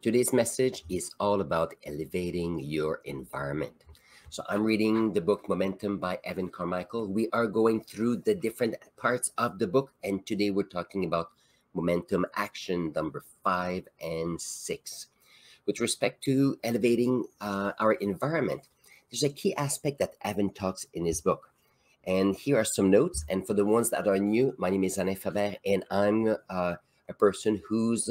Today's message is all about elevating your environment. So I'm reading the book Momentum by Evan Carmichael. We are going through the different parts of the book, and today we're talking about momentum action number 5 and 6. With respect to elevating our environment, there's a key aspect that Evan talks in his book. And here are some notes. And for the ones that are new, my name is Alain Faber, and I'm a person who's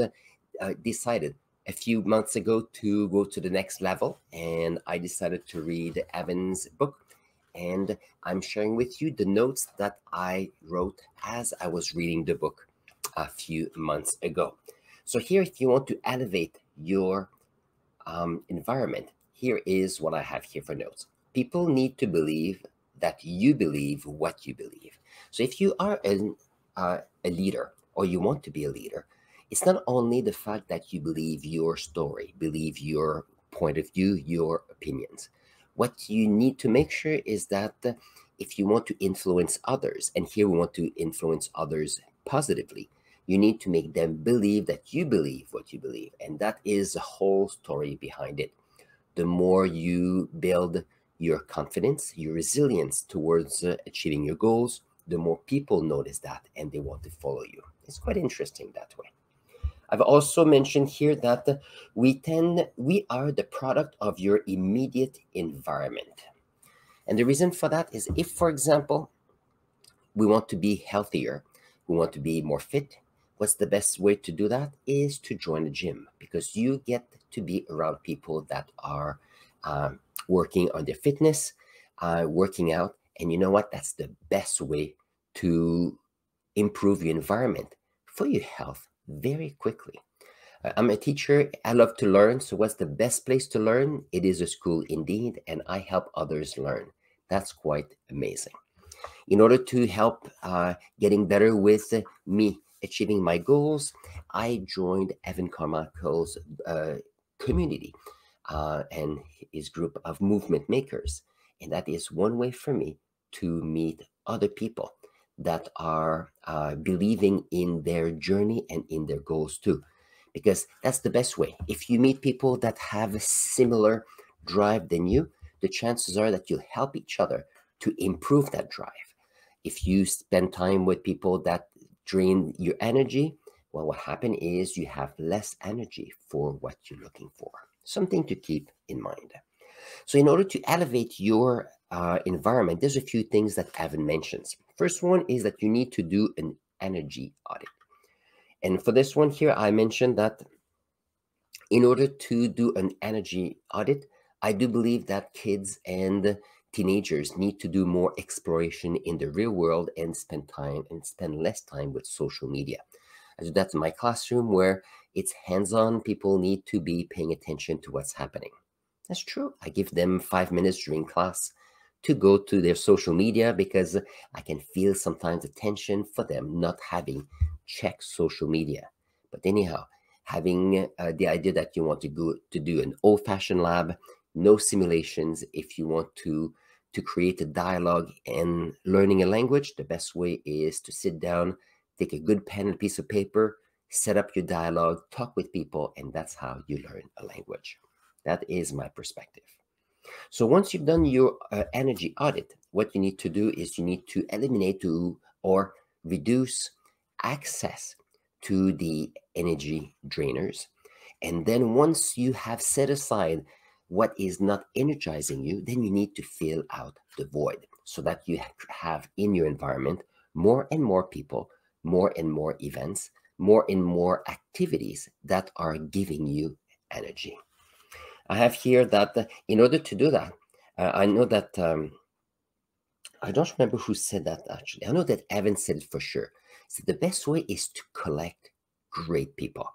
decided a few months ago to go to the next level. And I decided to read Evan's book. And I'm sharing with you the notes that I wrote as I was reading the book a few months ago. So here, if you want to elevate your environment, here is what I have here for notes. People need to believe that you believe what you believe. So if you are a leader or you want to be a leader, it's not only the fact that you believe your story, believe your point of view, your opinions. What you need to make sure is that if you want to influence others, and here we want to influence others positively, you need to make them believe that you believe what you believe. And that is the whole story behind it. The more you build your confidence, your resilience towards achieving your goals, the more people notice that and they want to follow you. It's quite interesting that way. I've also mentioned here that we are the product of your immediate environment. And the reason for that is if, for example, we want to be healthier, we want to be more fit, what's the best way to do that is to join a gym, because you get to be around people that are working on their fitness, working out. And you know what? That's the best way to improve your environment for your health very quickly. I'm a teacher. I love to learn. So what's the best place to learn? It is a school indeed. And I help others learn. That's quite amazing. In order to help getting better with me achieving my goals, I joined Evan Carmichael's community and his group of movement makers. And that is one way for me to meet other people that are believing in their journey and in their goals too. Because that's the best way. If you meet people that have a similar drive than you, the chances are that you'll help each other to improve that drive. If you spend time with people that drain your energy, well, what happens is you have less energy for what you're looking for. Something to keep in mind. So in order to elevate your environment, there's a few things that Evan mentions. First one is that you need to do an energy audit. And for this one here, I mentioned that in order to do an energy audit, I do believe that kids and teenagers need to do more exploration in the real world and spend less time with social media. I do that in my classroom where it's hands-on. People need to be paying attention to what's happening. That's true. I give them 5 minutes during class to go to their social media because I can feel sometimes the tension for them not having checked social media. But anyhow, having the idea that you want to go to do an old-fashioned lab, no simulations. If you want to create a dialogue and learning a language, the best way is to sit down, take a good pen and piece of paper, set up your dialogue, talk with people, and that's how you learn a language. That is my perspective. So once you've done your energy audit, what you need to do is you need to eliminate or reduce access to the energy drainers. And then once you have set aside what is not energizing you, then you need to fill out the void so that you have in your environment more and more people, more and more events, more and more activities that are giving you energy. I have here that in order to do that, I know that I don't remember who said that actually. I know that Evan said it for sure. So the best way is to collect great people.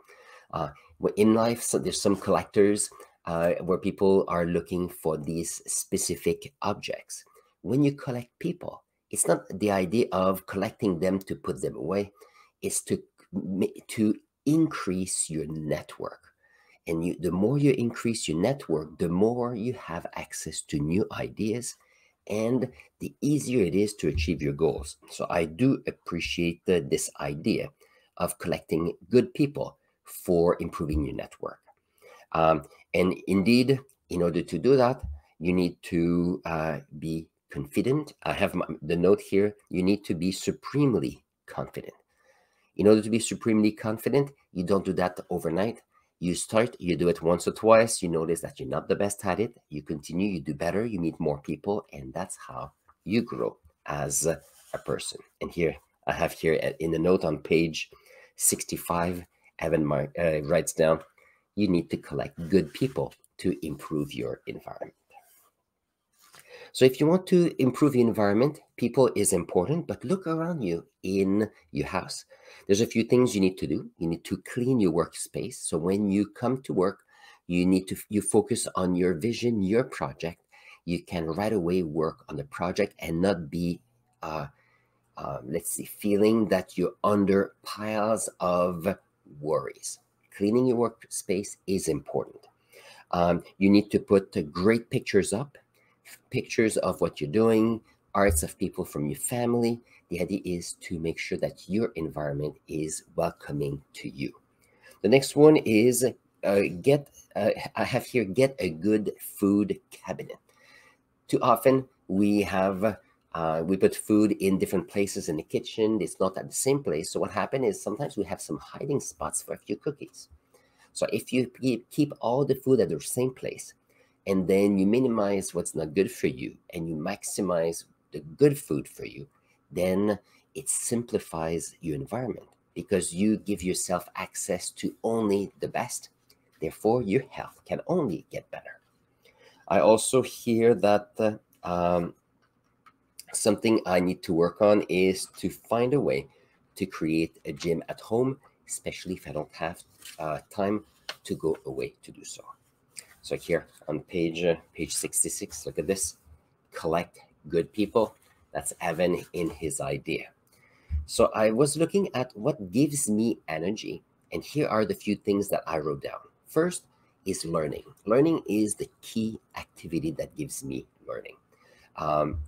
In life, so there's some collectors where people are looking for these specific objects. When you collect people, it's not the idea of collecting them to put them away. It's to increase your network. And the more you increase your network, the more you have access to new ideas and the easier it is to achieve your goals. So I do appreciate this idea of collecting good people for improving your network. Um, and indeed, in order to do that, you need to be confident. I have the note here. You need to be supremely confident. In order to be supremely confident, you don't do that overnight. You start, you do it once or twice, you notice that you're not the best at it, you continue, you do better, you meet more people, and that's how you grow as a person. And here, I have here in the note on page 65, Evan writes down, you need to collect good people to improve your environment. So if you want to improve the environment, people is important, but look around you in your house. There's a few things you need to do. You need to clean your workspace. So when you come to work, you focus on your vision, your project. You can right away work on the project and not be, let's see, feeling that you're under piles of worries. Cleaning your workspace is important. You need to put great pictures up, pictures of what you're doing, arts of people from your family. The idea is to make sure that your environment is welcoming to you. The next one is I have here, get a good food cabinet. Too often we put food in different places in the kitchen. It's not at the same place. So what happens is sometimes we have some hiding spots for a few cookies. So if you keep all the food at the same place, and then you minimize what's not good for you and you maximize the good food for you, then it simplifies your environment because you give yourself access to only the best. Therefore, your health can only get better. I also hear that something I need to work on is to find a way to create a gym at home, especially if I don't have time to go away to do so. So here on page 66, look at this. Collect good people. That's Evan in his idea. So I was looking at what gives me energy, and here are the few things that I wrote down. First is learning. Learning is the key activity that gives me learning.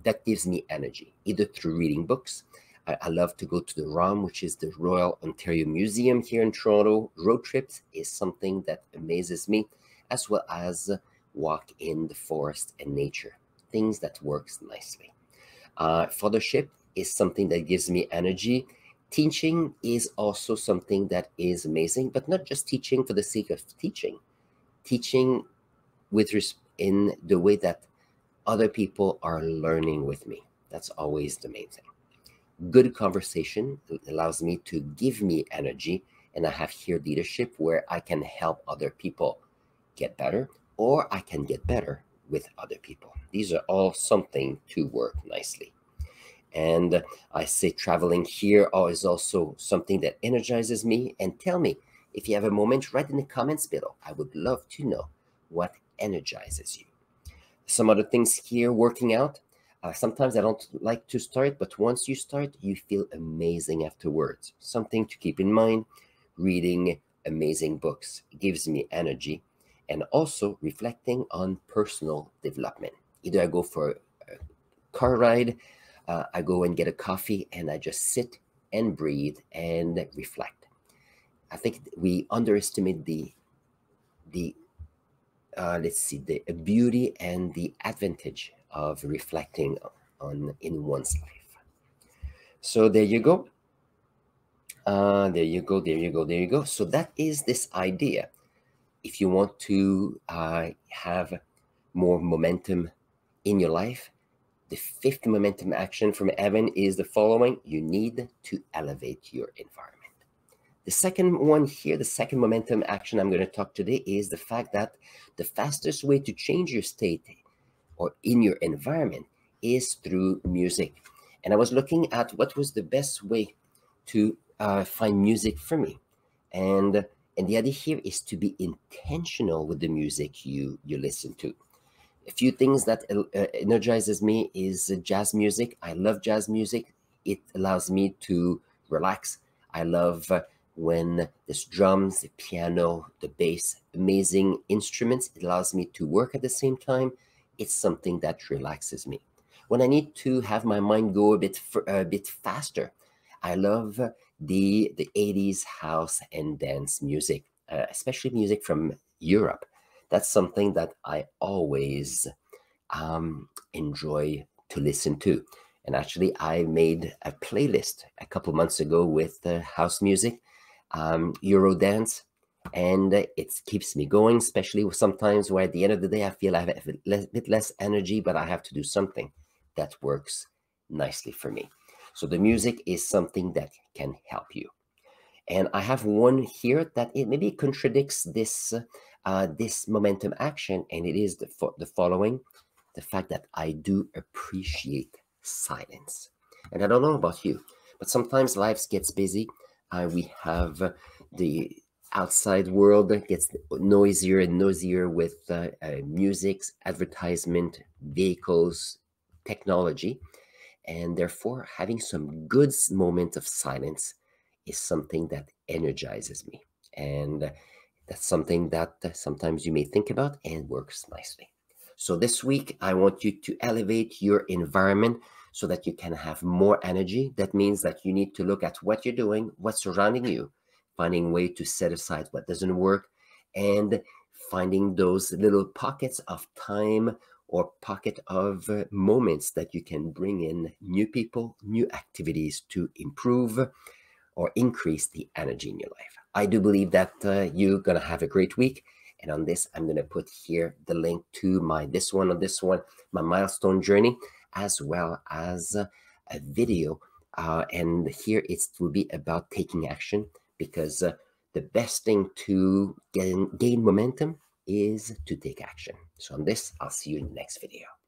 That gives me energy, either through reading books. I love to go to the ROM, which is the Royal Ontario Museum here in Toronto. Road trips is something that amazes me, as well as walk in the forest and nature, things that works nicely. Fellowship is something that gives me energy. Teaching is also something that is amazing, but not just teaching for the sake of teaching. Teaching in the way that other people are learning with me. That's always the main thing. Good conversation allows me to give me energy, and I have here leadership where I can help other people get better, or I can get better with other people. These are all something to work nicely. And I say traveling here is also something that energizes me. And tell me, if you have a moment, write in the comments below. I would love to know what energizes you. Some other things here, working out. Sometimes I don't like to start, but once you start, you feel amazing afterwards. Something to keep in mind. Reading amazing books gives me energy, and also reflecting on personal development. Either I go for a car ride, I go and get a coffee, and I just sit and breathe and reflect. I think we underestimate the let's see, the beauty and the advantage of reflecting on in one's life. So there you go. There you go, there you go, there you go. So that is this idea. If you want to have more momentum in your life, the fifth momentum action from Evan is the following. You need to elevate your environment. The second one here, the second momentum action I'm going to talk today is the fact that the fastest way to change your state or in your environment is through music. And I was looking at what was the best way to find music for me. And the idea here is to be intentional with the music you listen to. A few things that energizes me is jazz music. I love jazz music. It allows me to relax. I love when there's drums, the piano, the bass, amazing instruments. It allows me to work at the same time. It's something that relaxes me. When I need to have my mind go a bit faster, I love the 80s house and dance music, especially music from Europe. that's something that I always enjoy to listen to. And actually, I made a playlist a couple months ago with house music, Eurodance, and it keeps me going, especially sometimes where at the end of the day I feel I have a bit less energy, but I have to do something that works nicely for me. So the music is something that can help you. And I have one here that it maybe contradicts this momentum action, and it is the following: the fact that I do appreciate silence. And I don't know about you, but sometimes life gets busy. We have the outside world that gets noisier and noisier with music, advertisement, vehicles, technology, and therefore having some good moments of silence is something that energizes me. And that's something that sometimes you may think about and works nicely. So this week, I want you to elevate your environment so that you can have more energy. That means that you need to look at what you're doing, what's surrounding you, finding a way to set aside what doesn't work, and finding those little pockets of time or pocket of moments that you can bring in new people, new activities to improve or increase the energy in your life. I do believe that you're going to have a great week. And on this, I'm going to put here the link to my my milestone journey, as well as a video. And here it will be about taking action, because the best thing to gain momentum is to take action. So on this, I'll see you in the next video.